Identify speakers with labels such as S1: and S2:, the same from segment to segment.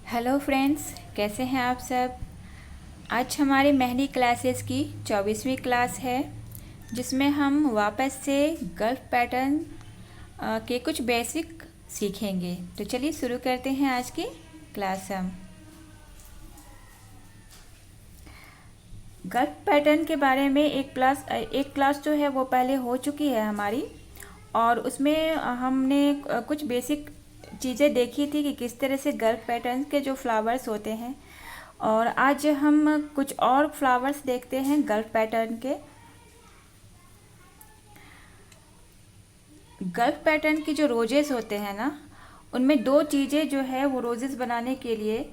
S1: Hello friends, कैसे हैं आप सब। आज हमारी मेहंदी क्लासेस की 24वीं क्लास है, जिसमें हम वापस से गल्फ पैटर्न के कुछ बेसिक सीखेंगे। तो चलिए शुरू करते हैं आज की क्लास। हम गल्फ पैटर्न के बारे में एक क्लास जो है वो पहले हो चुकी है हमारी, और उसमें हमने कुछ बेसिक चीज़ें देखी थी कि किस तरह से गल्फ पैटर्न के जो फ्लावर्स होते हैं। और आज हम कुछ और फ्लावर्स देखते हैं गल्फ पैटर्न के। गल्फ पैटर्न की जो रोजेस होते हैं ना, उनमें दो चीज़ें जो है वो रोजेस बनाने के लिए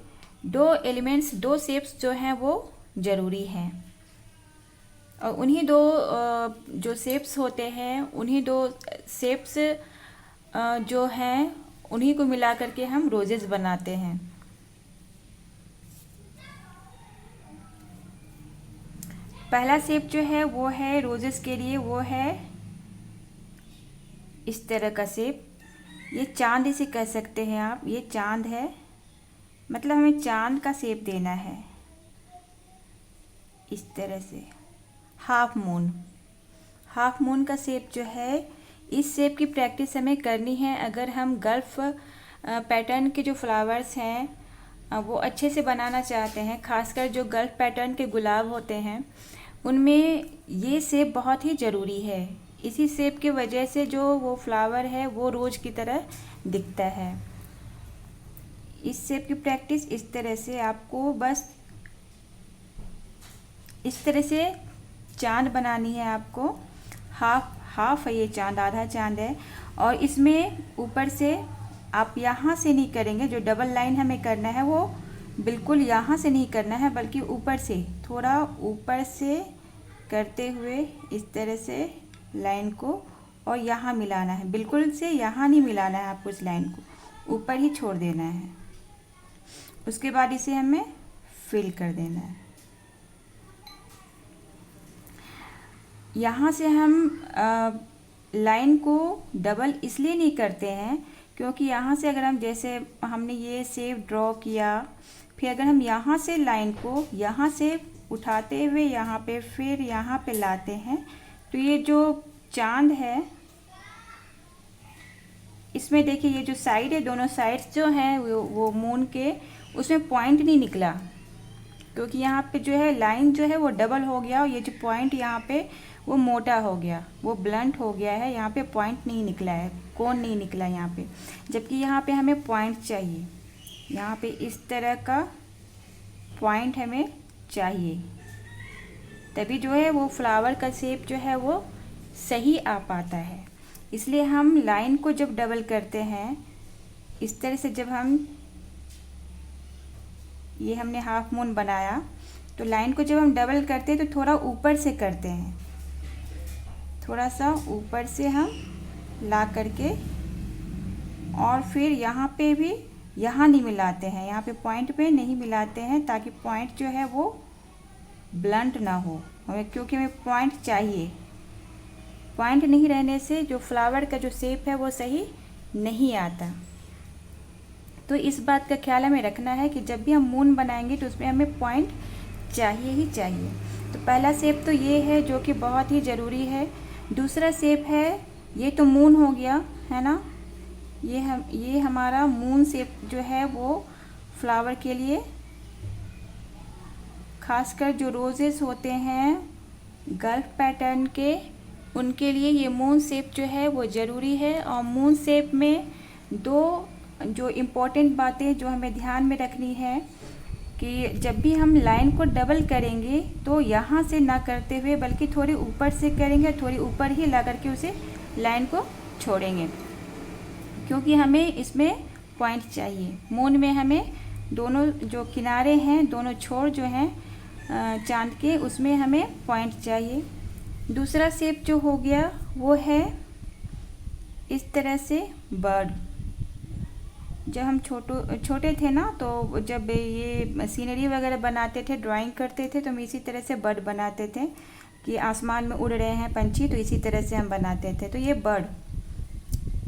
S1: दो एलिमेंट्स, दो शेप्स जो हैं वो ज़रूरी हैं। और उन्हीं दो जो शेप्स होते हैं, उन्हीं दो शेप्स जो हैं उन्हीं को मिला करके हम रोजेस बनाते हैं। पहला शेप जो है वो है रोजेस के लिए, वो है इस तरह का शेप। ये चांद इसे कह सकते हैं आप, ये चांद है, मतलब हमें चांद का शेप देना है इस तरह से। हाफ मून, हाफ मून का शेप जो है, इस शेप की प्रैक्टिस हमें करनी है अगर हम गल्फ पैटर्न के जो फ्लावर्स हैं वो अच्छे से बनाना चाहते हैं। खासकर जो गल्फ पैटर्न के गुलाब होते हैं उनमें ये शेप बहुत ही ज़रूरी है। इसी शेप की वजह से जो वो फ्लावर है वो रोज की तरह दिखता है। इस शेप की प्रैक्टिस इस तरह से आपको बस इस तरह से चांद बनानी है आपको। हाफ है ये चांद, आधा चांद है। और इसमें ऊपर से आप यहाँ से नहीं करेंगे, जो डबल लाइन हमें करना है वो बिल्कुल यहाँ से नहीं करना है, बल्कि ऊपर से, थोड़ा ऊपर से करते हुए इस तरह से लाइन को और यहाँ मिलाना है। बिल्कुल से यहाँ नहीं मिलाना है आपको, इस लाइन को ऊपर ही छोड़ देना है। उसके बाद इसे हमें फिल कर देना है। यहाँ से हम लाइन को डबल इसलिए नहीं करते हैं क्योंकि यहाँ से अगर हम, जैसे हमने ये शेप ड्रॉ किया, फिर अगर हम यहाँ से लाइन को यहाँ से उठाते हुए यहाँ पे फिर यहाँ पे लाते हैं, तो ये जो चांद है इसमें देखिए ये जो साइड है, दोनों साइड्स जो हैं वो मून के, उसमें पॉइंट नहीं निकला, क्योंकि यहाँ पे जो है लाइन जो है वो डबल हो गया और ये जो पॉइंट यहाँ पे वो मोटा हो गया, वो ब्लंट हो गया है। यहाँ पे पॉइंट नहीं निकला है, कोन नहीं निकला यहाँ पे, जबकि यहाँ पे हमें पॉइंट चाहिए। यहाँ पे इस तरह का पॉइंट हमें चाहिए, तभी जो है वो फ्लावर का शेप जो है वो सही आ पाता है। इसलिए हम लाइन को जब डबल करते हैं इस तरह से, जब हम ये हमने हाफ मून बनाया तो लाइन को जब हम डबल करते हैं तो थोड़ा ऊपर से करते हैं, थोड़ा सा ऊपर से हम ला करके, और फिर यहाँ पे भी यहाँ नहीं मिलाते हैं, यहाँ पे पॉइंट पे नहीं मिलाते हैं, ताकि पॉइंट जो है वो ब्लंट ना हो हमें, क्योंकि हमें पॉइंट चाहिए। पॉइंट नहीं रहने से जो फ्लावर का जो शेप है वो सही नहीं आता। तो इस बात का ख्याल हमें रखना है कि जब भी हम मून बनाएंगे तो उसमें हमें पॉइंट चाहिए ही चाहिए। तो पहला शेप तो ये है जो कि बहुत ही ज़रूरी है। दूसरा शेप है, ये तो मून हो गया है ना, ये हमारा मून शेप जो है वो फ्लावर के लिए, खासकर जो रोजेस होते हैं गल्फ पैटर्न के, उनके लिए ये मून शेप जो है वो ज़रूरी है। और मून शेप में दो जो इम्पोर्टेंट बातें जो हमें ध्यान में रखनी है कि जब भी हम लाइन को डबल करेंगे तो यहाँ से ना करते हुए बल्कि थोड़ी ऊपर से करेंगे, थोड़ी ऊपर ही ला करके उसे लाइन को छोड़ेंगे, क्योंकि हमें इसमें पॉइंट चाहिए। मून में हमें दोनों जो किनारे हैं, दोनों छोर जो हैं चांद के, उसमें हमें पॉइंट चाहिए। दूसरा शेप जो हो गया वो है इस तरह से बर्ड। जब हम छोटे थे ना, तो जब ये सीनरी वगैरह बनाते थे, ड्राइंग करते थे, तो हम इसी तरह से बर्ड बनाते थे कि आसमान में उड़ रहे हैं पंछी, तो इसी तरह से हम बनाते थे। तो ये बर्ड,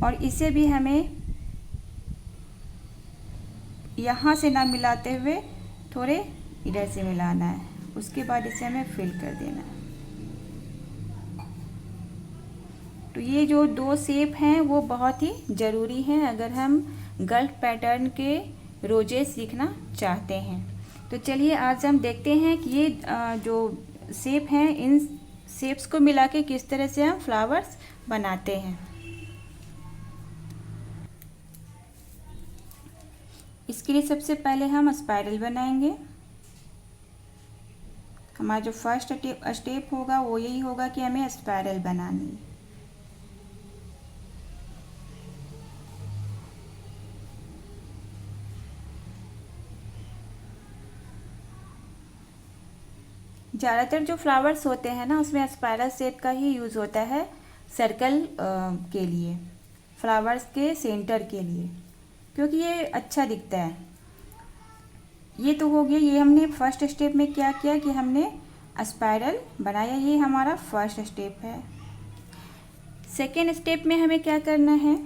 S1: और इसे भी हमें यहाँ से ना मिलाते हुए थोड़े इधर से मिलाना है। उसके बाद इसे हमें फिल कर देना है। तो ये जो दो शेप हैं वो बहुत ही ज़रूरी हैं अगर हम गल्फ पैटर्न के रोजे सीखना चाहते हैं। तो चलिए आज हम देखते हैं कि ये जो शेप हैं इन शेप्स को मिला के किस तरह से हम फ्लावर्स बनाते हैं। इसके लिए सबसे पहले हम स्पाइरल बनाएंगे। हमारा जो फर्स्ट स्टेप होगा वो यही होगा कि हमें स्पाइरल बनानी है। ज़्यादातर जो फ्लावर्स होते हैं ना उसमें स्पाइरल शेप का ही यूज़ होता है सर्कल के लिए, फ्लावर्स के सेंटर के लिए, क्योंकि ये अच्छा दिखता है। ये तो हो गया, ये हमने फर्स्ट स्टेप में क्या किया कि हमने स्पाइरल बनाया, ये हमारा फर्स्ट स्टेप है। सेकेंड स्टेप में हमें क्या करना है,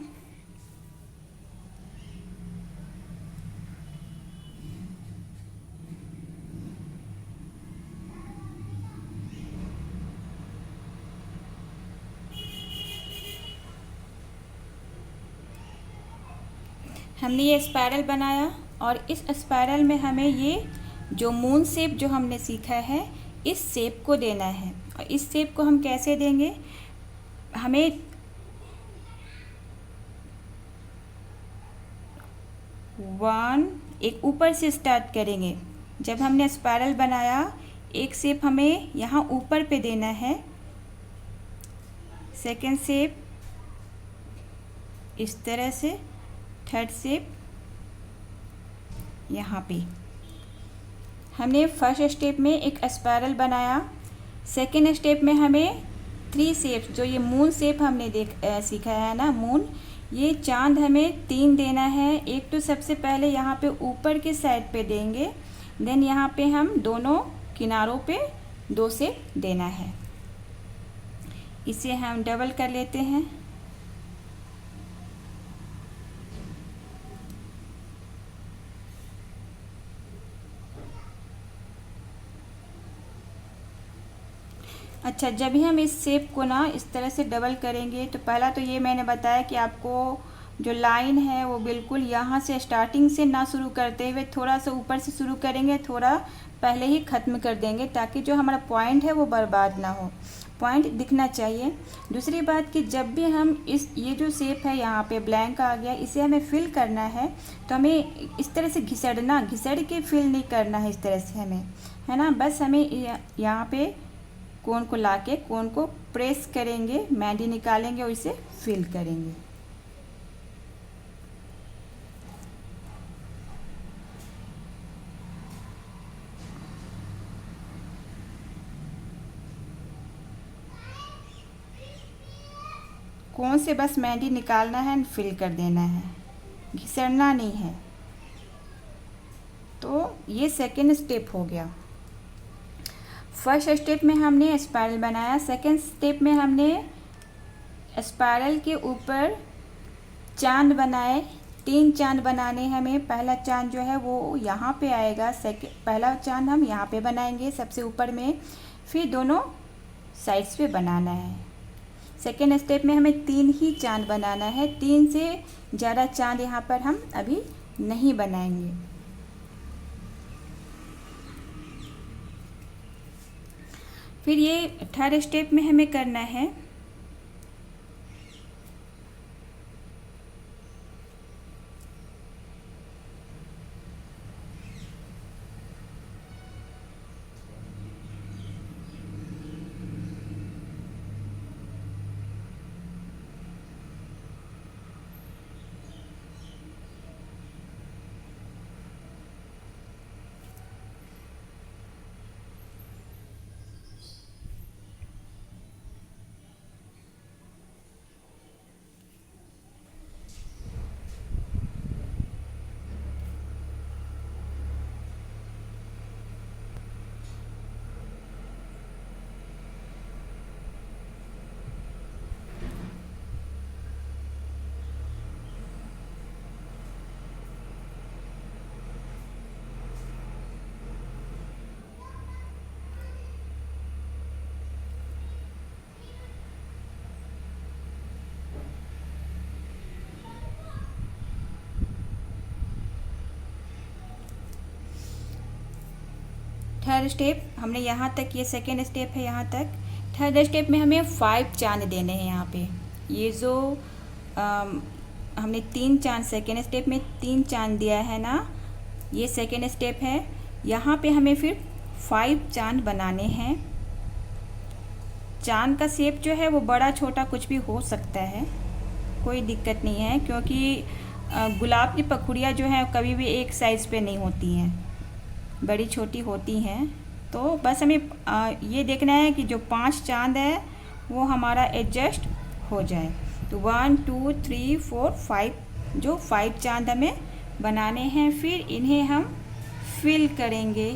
S1: हमने ये स्पाइरल बनाया और इस स्पाइरल में हमें ये जो मून शेप जो हमने सीखा है इस शेप को देना है। और इस शेप को हम कैसे देंगे, हमें एक ऊपर से स्टार्ट करेंगे। जब हमने स्पाइरल बनाया एक शेप हमें यहाँ ऊपर पे देना है, सेकेंड शेप इस तरह से, थर्ड शेप यहाँ पे। हमने फर्स्ट स्टेप में एक स्पाइरल बनाया, सेकेंड स्टेप में हमें थ्री शेप्स जो ये मून शेप हमने सीखा है ना, मून, ये चांद हमें 3 देना है। एक तो सबसे पहले यहाँ पे ऊपर के साइड पे देंगे, देन यहाँ पे हम दोनों किनारों पे 2 शेप देना है। इसे हम डबल कर लेते हैं। अच्छा, जब भी हम इस शेप को ना इस तरह से डबल करेंगे तो पहला तो ये मैंने बताया कि आपको जो लाइन है वो बिल्कुल यहाँ से स्टार्टिंग से ना शुरू करते हुए थोड़ा सा ऊपर से शुरू करेंगे, थोड़ा पहले ही ख़त्म कर देंगे ताकि जो हमारा पॉइंट है वो बर्बाद ना हो, पॉइंट दिखना चाहिए। दूसरी बात कि जब भी हम ये जो शेप है यहाँ पे ब्लैंक आ गया, इसे हमें फिल करना है तो हमें इस तरह से घिसड़ के फिल नहीं करना है इस तरह से हमें, है ना। बस हमें यहाँ पे कोन को लाके कोन को प्रेस करेंगे, मेहंदी निकालेंगे और इसे फिल करेंगे। कोन से बस मेहंदी निकालना है, फिल कर देना है, घिसड़ना नहीं है। तो ये सेकेंड स्टेप हो गया। फर्स्ट स्टेप में हमने स्पाइरल बनाया, सेकेंड स्टेप में हमने स्पाइरल के ऊपर चांद बनाए। 3 चांद बनाने हमें। पहला चांद जो है वो यहाँ पे आएगा, पहला चांद हम यहाँ पे बनाएंगे सबसे ऊपर में, फिर दोनों साइड्स पे बनाना है। सेकेंड स्टेप में हमें 3 ही चांद बनाना है, 3 से ज़्यादा चांद यहाँ पर हम अभी नहीं बनाएंगे। फिर ये थर्ड स्टेप में हमें करना है, थर्ड स्टेप हमने यहाँ तक, ये सेकेंड स्टेप है यहाँ तक। थर्ड स्टेप में हमें 5 चांद देने हैं यहाँ पे। ये जो हमने 3 चांद सेकेंड स्टेप में 3 चांद दिया है ना, ये सेकेंड स्टेप है। यहाँ पे हमें फिर 5 चांद बनाने हैं। चांद का शेप जो है वो बड़ा छोटा कुछ भी हो सकता है, कोई दिक्कत नहीं है, क्योंकि गुलाब की पखुड़ियाँ जो हैं कभी भी एक साइज़ पे नहीं होती हैं, बड़ी छोटी होती हैं। तो बस हमें ये देखना है कि जो 5 चांद है वो हमारा एडजस्ट हो जाए। तो 1 2 3 4 5, जो 5 चांद हमें बनाने हैं। फिर इन्हें हम फिल करेंगे।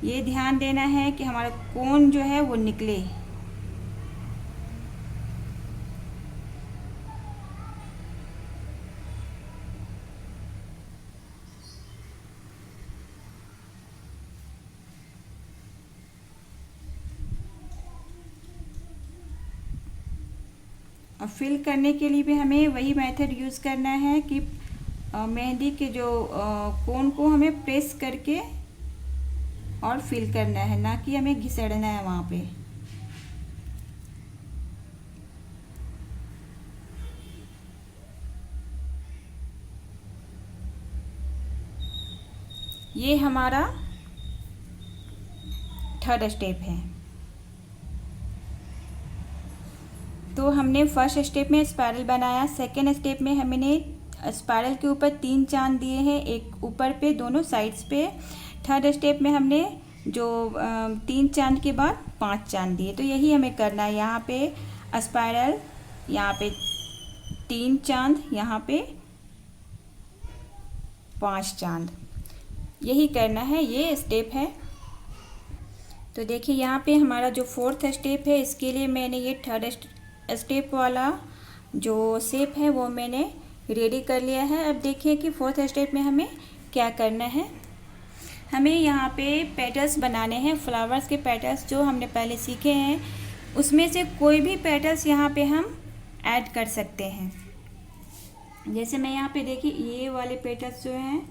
S1: ये ध्यान देना है कि हमारा कोन जो है वो निकले। और फिल करने के लिए भी हमें वही मेथड यूज़ करना है कि मेहंदी के जो कोन को हमें प्रेस करके और फिल करना है, ना कि हमें घिसड़ना है वहाँ पे। ये हमारा थर्ड स्टेप है। तो हमने फर्स्ट स्टेप में स्पाइरल बनाया, सेकेंड स्टेप में हमने स्पाइरल के ऊपर 3 चांद दिए हैं, एक ऊपर पे दोनों साइड्स पे। थर्ड स्टेप में हमने जो 3 चांद के बाद 5 चांद दिए। तो यही हमें करना है, यहाँ पे स्पाइरल, यहाँ पे 3 चांद, यहाँ पे 5 चांद, यही करना है, ये स्टेप है। तो देखिए यहाँ पे हमारा जो फोर्थ स्टेप है, इसके लिए मैंने ये थर्ड स्टेप वाला जो शेप है वो मैंने रेडी कर लिया है। अब देखिए कि फोर्थ स्टेप में हमें क्या करना है। हमें यहाँ पे पेटल्स बनाने हैं, फ्लावर्स के पेटल्स जो हमने पहले सीखे हैं, उसमें से कोई भी पेटल्स यहाँ पे हम ऐड कर सकते हैं। जैसे मैं यहाँ पे देखिए ये वाले पेटल्स जो हैं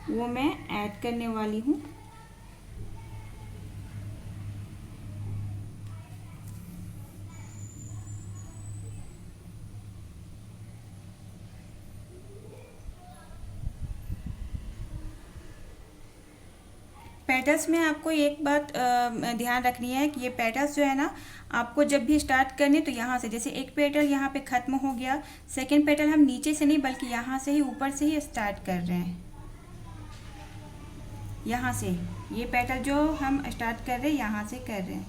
S1: वो मैं ऐड करने वाली हूँ। पेटल्स में आपको एक बात ध्यान रखनी है कि ये पेटल्स जो है ना, आपको जब भी स्टार्ट करने तो यहाँ से, जैसे एक पेटल यहाँ पे ख़त्म हो गया, सेकंड पेटल हम नीचे से नहीं बल्कि यहाँ से ही, ऊपर से ही स्टार्ट कर रहे हैं। यहाँ से ये पेटल जो हम स्टार्ट कर रहे हैं यहाँ से कर रहे हैं।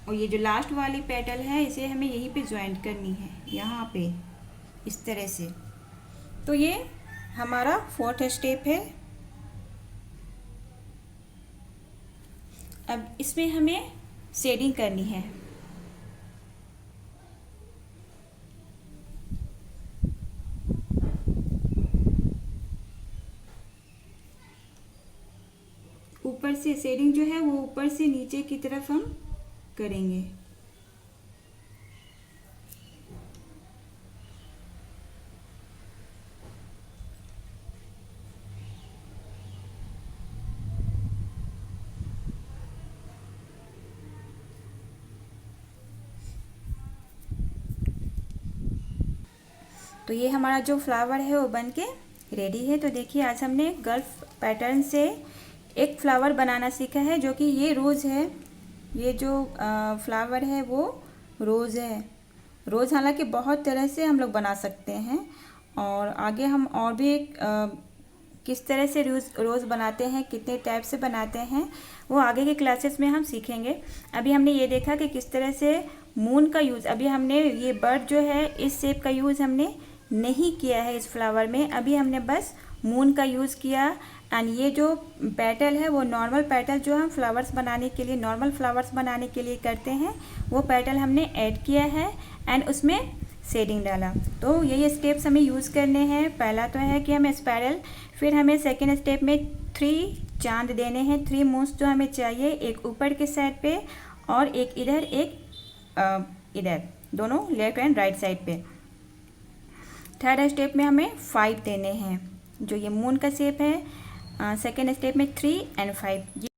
S1: और ये जो लास्ट वाली पेटल है इसे हमें यहीं पे ज्वाइंट करनी है, यहाँ पे इस तरह से। तो ये हमारा फोर्थ स्टेप है। अब इसमें हमें शेडिंग करनी है। ऊपर से शेडिंग जो है वो ऊपर से नीचे की तरफ हम करेंगे। तो ये हमारा जो फ्लावर है वो बन के रेडी है। तो देखिए आज हमने गल्फ पैटर्न से एक फ्लावर बनाना सीखा है, जो कि ये रोज़ है। ये जो फ्लावर है वो रोज़ है। रोज़ हालांकि बहुत तरह से हम लोग बना सकते हैं, और आगे हम और भी किस तरह से रोज़ बनाते हैं, कितने टाइप से बनाते हैं, वो आगे के क्लासेस में हम सीखेंगे। अभी हमने ये देखा कि किस तरह से मून का यूज़, अभी हमने ये बर्ड जो है इस शेप का यूज़ हमने नहीं किया है इस फ्लावर में, अभी हमने बस मून का यूज़ किया। एंड ये जो पेटल है वो नॉर्मल पेटल जो हम फ्लावर्स बनाने के लिए, नॉर्मल फ्लावर्स बनाने के लिए करते हैं, वो पेटल हमने ऐड किया है एंड उसमें शेडिंग डाला। तो यही स्टेप्स हमें यूज़ करने हैं। पहला तो है कि हमें स्पाइरल, फिर हमें सेकेंड स्टेप में 3 चांद देने हैं, 3 मून्स जो हमें चाहिए, एक ऊपर के साइड पे और एक इधर, एक इधर, दोनों लेफ्ट एंड राइट साइड पे। थर्ड स्टेप में हमें 5 देने हैं, जो ये मून का शेप है। सेकेंड स्टेप में 3 एंड 5,